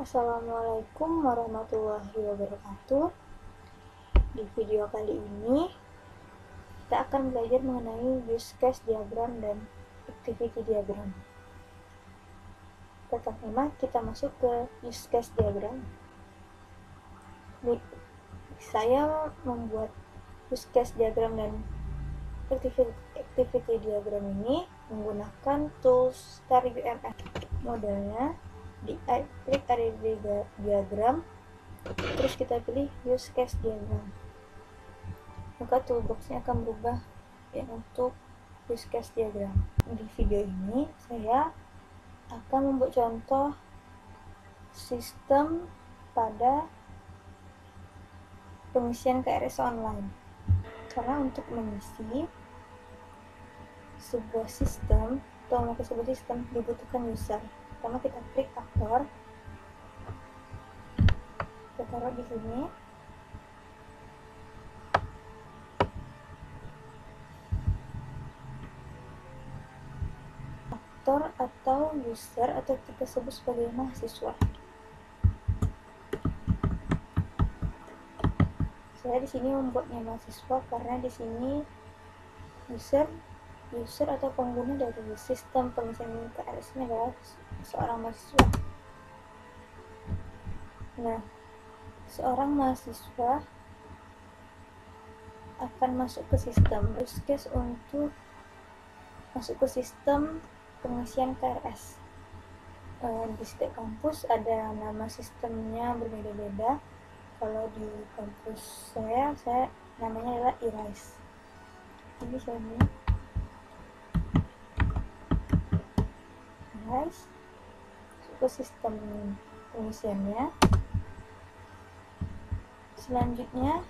Assalamualaikum warahmatullahi wabarakatuh. Di video kali ini kita akan belajar mengenai use case diagram dan activity diagram. Pertama kita masuk ke use case diagram. Saya membuat use case diagram dan activity diagram ini menggunakan tools StarUMS. Modelnya klik area diagram, terus kita pilih use case diagram, maka toolboxnya akan berubah ya untuk use case diagram. Di video ini saya akan membuat contoh sistem pada pengisian KRS online. Karena untuk mengisi sebuah sistem atau memakai sebuah sistem dibutuhkan user. Pertama kita klik aktor, kita taruh di sini. Aktor atau user atau kita sebut sebagai mahasiswa. Saya di sini membuatnya mahasiswa karena di sini user atau pengguna dari sistem pengisian KRS ini adalah seorang mahasiswa. Nah, seorang mahasiswa akan masuk ke sistem. Use case untuk masuk ke sistem pengisian KRS. Di setiap kampus ada nama sistemnya berbeda-beda. Kalau di kampus saya namanya adalah IRISE. Ini saya IRISE, masuk ke sistem pengisiannya. Selanjutnya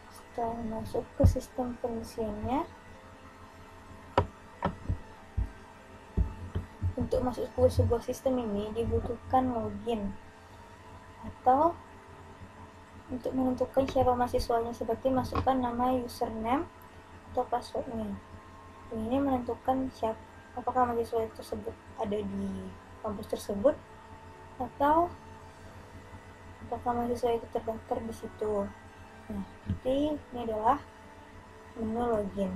setelah masuk ke sistem pengisiannya, untuk masuk ke sebuah sistem ini dibutuhkan login atau untuk menentukan siapa mahasiswanya, seperti masukkan nama username atau passwordnya. Ini menentukan apakah mahasiswa tersebut ada di kampus tersebut atau apakah mahasiswa itu terdaftar di situ. Nah, nanti ini adalah menu login.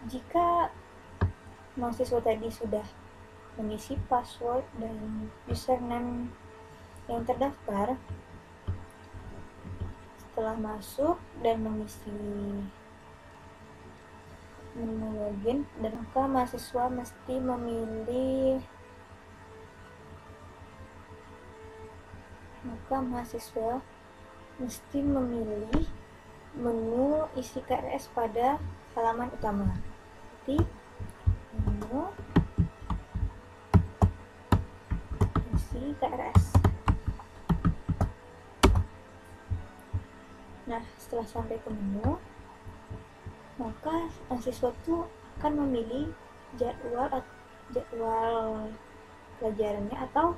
Jika mahasiswa tadi sudah mengisi password dan username yang terdaftar, setelah masuk dan mengisi menu login, dan maka mahasiswa mesti memilih menu isi KRS pada halaman utama. Seperti menu isi KRS. Nah, setelah sampai ke menu, maka mahasiswa itu akan memilih jadwal pelajarannya atau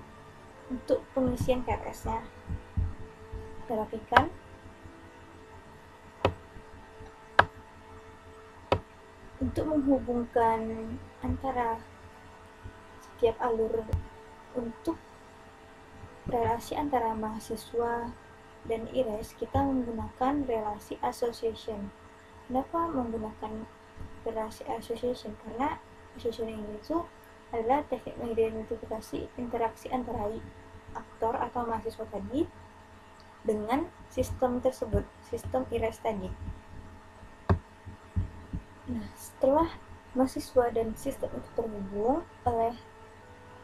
untuk pengisian KRS-nya. Perhatikan untuk menghubungkan antara setiap alur untuk relasi antara mahasiswa dan IRISE, kita menggunakan relasi association. Kenapa menggunakan relasi association? Karena association ini itu adalah teknik mengidentifikasi interaksi antara aktor atau mahasiswa tadi dengan sistem tersebut, sistem IRISE tadi. Nah, setelah mahasiswa dan sistem itu terhubung oleh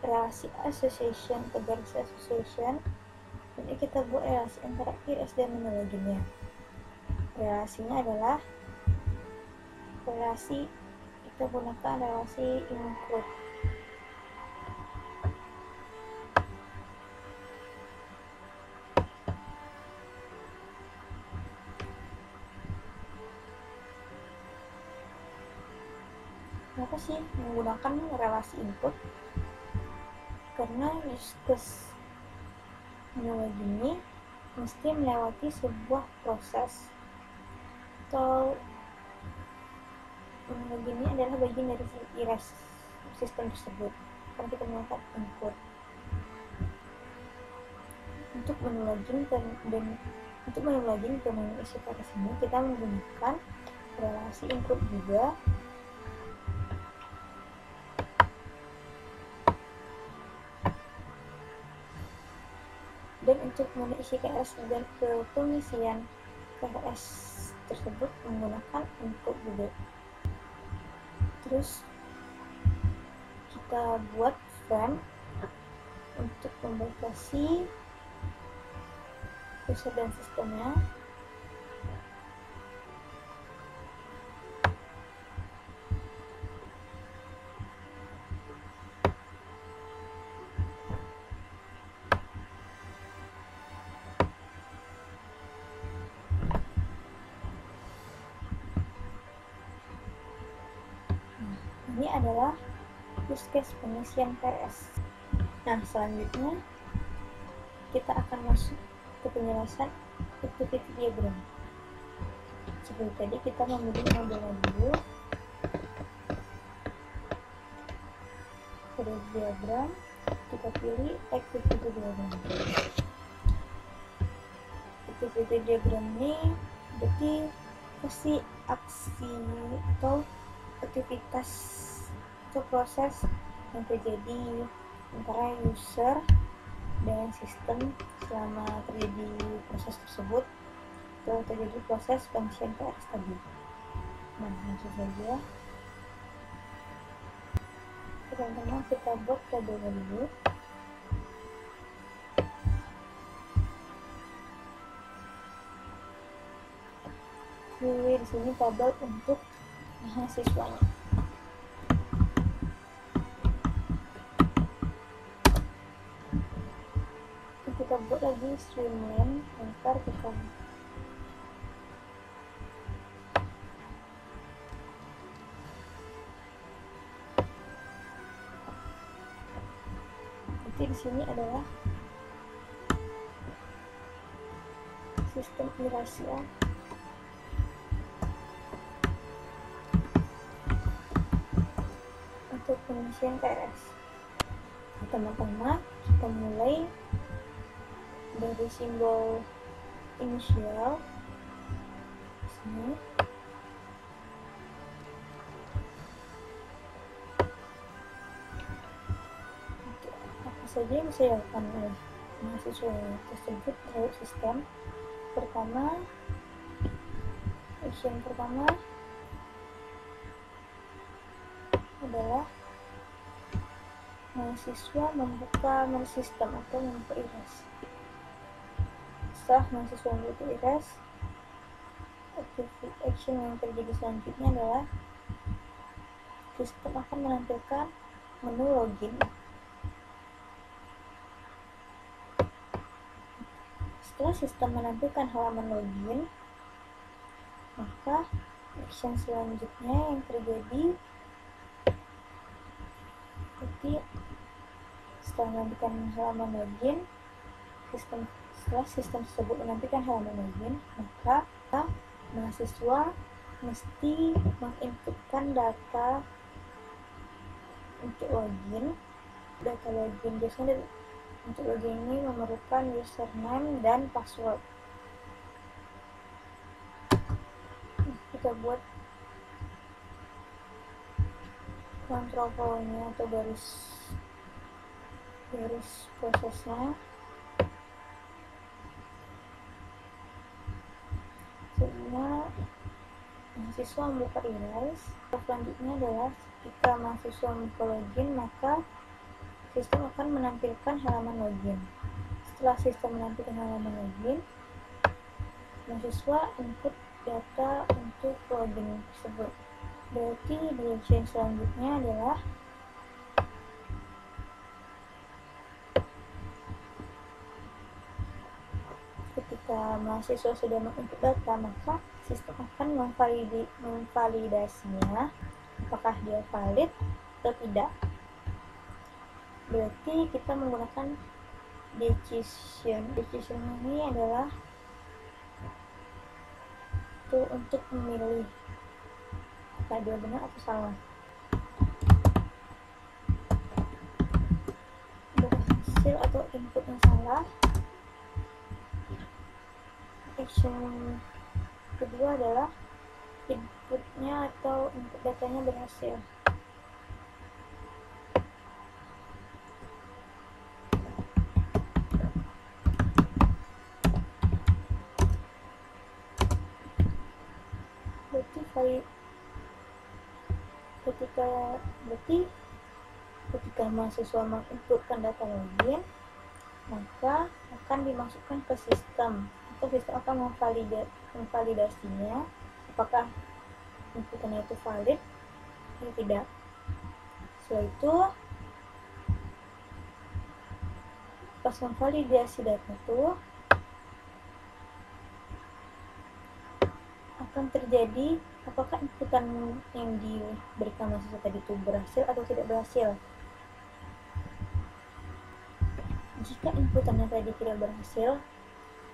relasi association atau garis association, ini kita buat relasi antara IRISE dan menu loginnya. Relasinya adalah kita gunakan relasi include. Kenapa sih menggunakan relasi input? Karena use case menu ini mesti melewati sebuah proses atau login ini adalah bagian dari iras sistem tersebut karena kita menggunakan input. Untuk menu login ke menu isi keras ini kita menggunakan relasi input juga. Dan untuk menu isi KRS dan ke pengisian KRS tersebut menggunakan input juga. Terus kita buat frame untuk membatasi user dan sistemnya. Ini adalah use case pengisian KRS. Nah, selanjutnya kita akan masuk ke penjelasan activity diagram. Seperti tadi kita memilih modelnya dulu. Pada diagram kita pilih activity diagram. Activity diagram ini berarti kasih aksi atau aktivitas atau proses yang terjadi antara user dan sistem selama terjadi proses tersebut atau terjadi proses pengisian KRS tadi. Nah, langsung saja. Pertama kita buat tabelnya dulu. Pilih di sini tabel untuk mahasiswanya. Kita buat lagi streamline antar kita nanti di sini adalah sistem rahasia untuk pengisian KRS. Pertama-tama kita mulai dari simbol inisial sini. Apa saja yang bisa dilakukan oleh mahasiswa tersebut terhadap sistem. Pertama, action pertama adalah mahasiswa membuka menu sistem atau membuka iras. Setelah mahasiswa membuka iras, activity action yang terjadi selanjutnya adalah sistem akan menampilkan menu login. Setelah sistem menampilkan halaman login, maka action selanjutnya yang terjadi seperti setelah menampilkan halaman login, setelah sistem tersebut menampilkan halaman login, maka mahasiswa mesti menginputkan data untuk login. Data login biasanya untuk login ini memerlukan username dan password. Kita buat control flow-nya atau garis prosesnya. Sebenarnya mahasiswa membuka iras. Selanjutnya adalah jika mahasiswa membuka login, maka sistem akan menampilkan halaman login. Setelah sistem menampilkan halaman login, mahasiswa input data untuk login tersebut. Berarti di action selanjutnya adalah ketika mahasiswa sudah menginput data, maka sistem akan memvalidasinya apakah dia valid atau tidak. Berarti kita menggunakan decision. Decision ini adalah untuk memilih apakah dia benar atau salah. Berhasil atau input yang salah. Action kedua adalah inputnya atau input datanya berhasil. Berarti ketika mahasiswa menginputkan data login, maka akan dimasukkan ke sistem, atau sistem akan memvalidasinya apakah inputannya itu valid atau tidak. Setelah itu, pas memvalidasi data itu akan terjadi apakah inputan yang diberikan mahasiswa tadi itu berhasil atau tidak berhasil. Jika inputannya tadi tidak berhasil,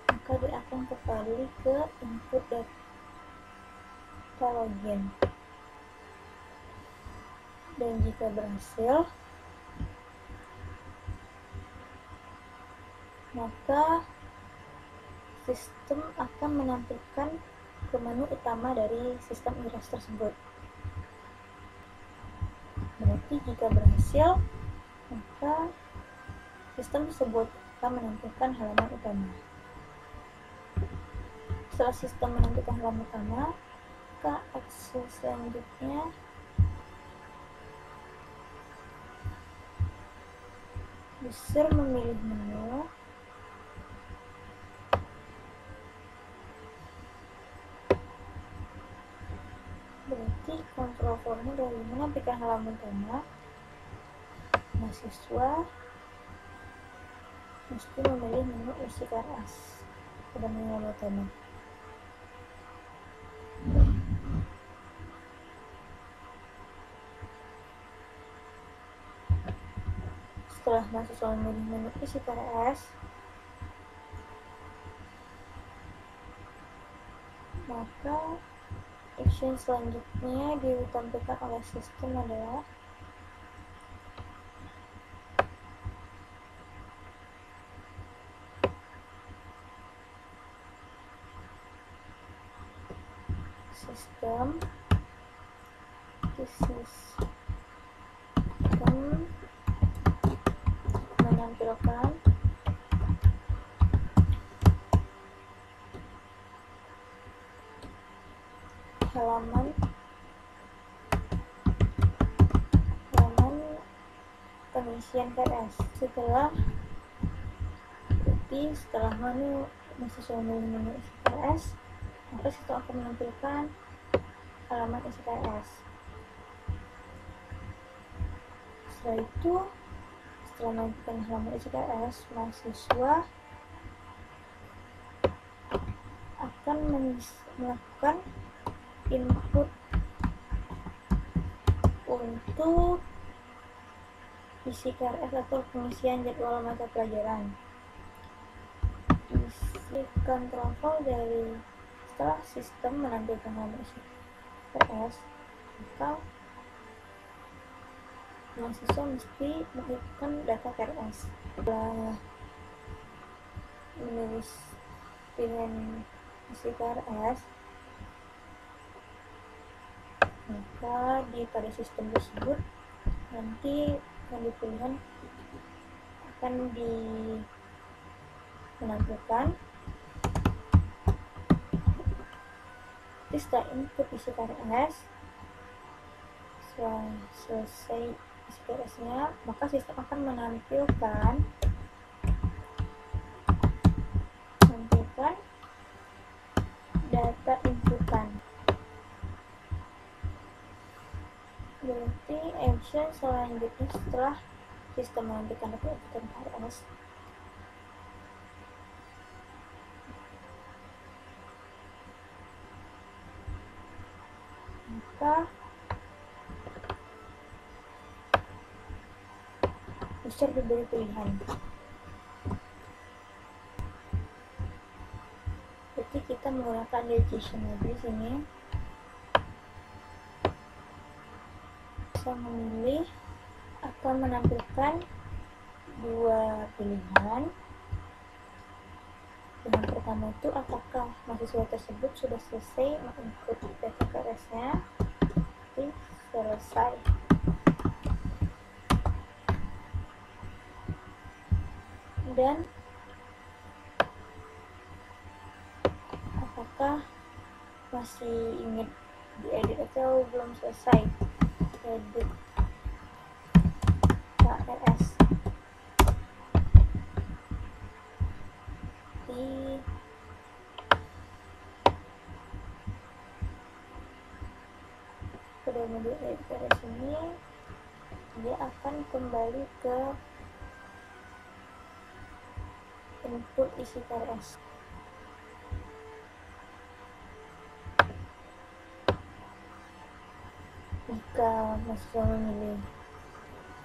maka dia akan kembali ke input data login. Dan jika berhasil, maka sistem akan menampilkan ke menu utama dari sistem IRAS tersebut. Berarti jika berhasil, maka sistem tersebut akan menampilkan halaman utama. Setelah sistem menampilkan halaman utama, maka akses selanjutnya user memilih menu, berarti kontrol formnya dari menampilkan halaman utama, mahasiswa mesti memilih menu isi keras pada menu halaman utama. Setelah mahasiswa memilih menu isi KRS, maka action selanjutnya ditampilkan oleh sistem adalah sistem menampilkan halaman pengisian KRS. Setelah menu mahasiswa memilih isi KRS, maka sistem akan menampilkan halaman isi KRS. Setelah itu, setelah menampilkan halaman isi KRS, mahasiswa akan melakukan input untuk isi KRS atau pengisian jadwal mata pelajaran. Isi kontrol dari setelah sistem menampilkan halaman isi KRS, maka mahasiswa mesti menginputkan data KRS. Setelah menulis pilihan isi KRS, maka pada sistem tersebut nanti yang dipilihkan akan menampilkan. Setelah input isi KRS, setelah selesai isi KRS-nya, maka sistem akan menampilkan data inputan. Berarti action selanjutnya setelah sistem menampilkan data inputan KRS, maka user diberi pilihan. Berarti kita menggunakan decision lagi di sini. bisa memilih akan menampilkan dua pilihan. Yang pertama itu, apakah mahasiswa tersebut sudah selesai menginput data KRS-nya. Klik selesai. Dan apakah masih ingin diedit atau belum selesai edit KRS. Pada menu edit KRS ini, dia akan kembali ke input isi KRS. Jika mahasiswa memilih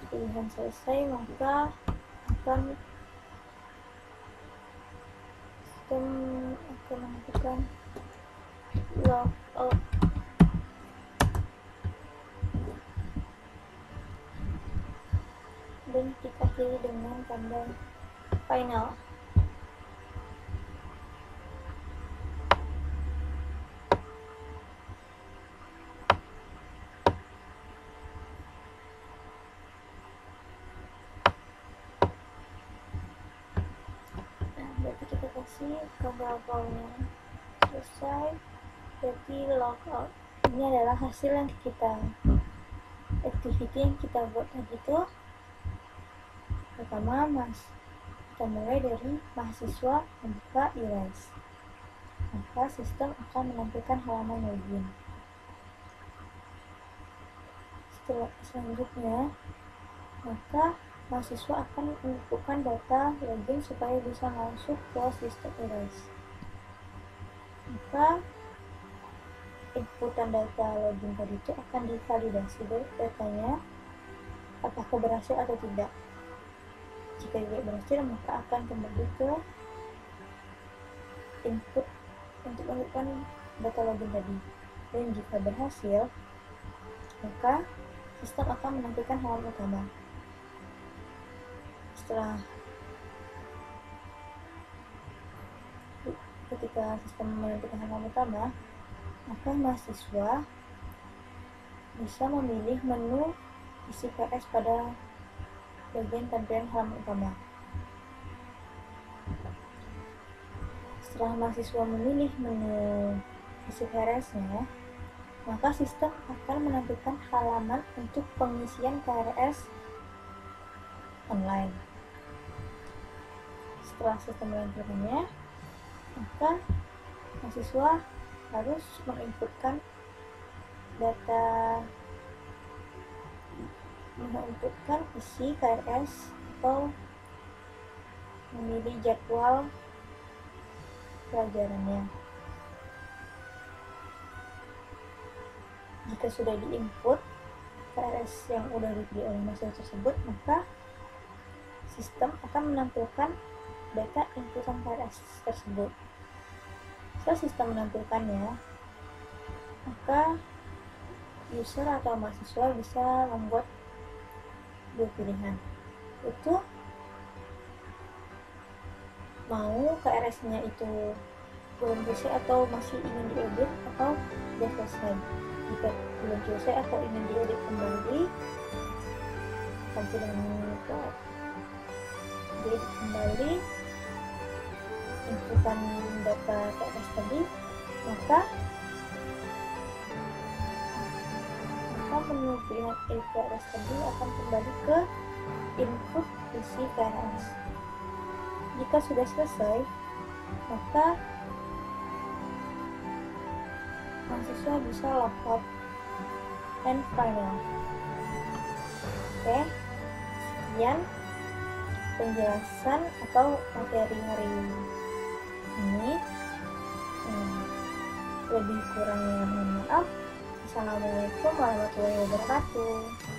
pilihan selesai, maka sistem akan melakukan logout dan diakhiri dengan tanda final. Berarti kita kasih kabel-kabelnya selesai, jadi logout. Ini adalah hasil yang activity yang kita buat tadi itu. Pertama, kita mulai dari mahasiswa membuka erase. Maka sistem akan menampilkan halaman login. Selanjutnya, maka mahasiswa akan menentukan data login supaya bisa masuk ke sistem erase. Maka inputan data login tadi itu akan divalidasi datanya apakah berhasil atau tidak. Jika tidak berhasil, maka akan kembali ke input untuk menentukan data login tadi. Dan jika berhasil, maka sistem akan menampilkan halaman utama. Setelah ketika sistem menampilkan halaman utama, maka mahasiswa bisa memilih menu isi KRS pada bagian tampilan halaman utama. Setelah mahasiswa memilih menu isi KRS-nya, maka sistem akan menampilkan halaman untuk pengisian KRS online. Setelah sistem menampilkannya, maka mahasiswa harus menginputkan isi KRS atau memilih jadwal pelajarannya. Jika sudah diinput KRS yang sudah dipilih oleh mahasiswa tersebut, maka sistem akan menampilkan data inputan KRS tersebut. Setelah sistem menampilkannya, maka user atau mahasiswa bisa membuat dua pilihan, yaitu mau KRS-nya itu belum selesai atau masih ingin diedit atau sudah selesai. Jika belum selesai atau ingin diedit kembali, tampilan diedit kembali inputan data KRS tadi, maka menu pilihan edit KRS tadi akan kembali ke input isi KRS. Jika sudah selesai, maka mahasiswa bisa logout and final. Oke, sekian penjelasan atau materi hari ini. Lebih kurangnya mohon maaf. Assalamualaikum warahmatullahi wabarakatuh.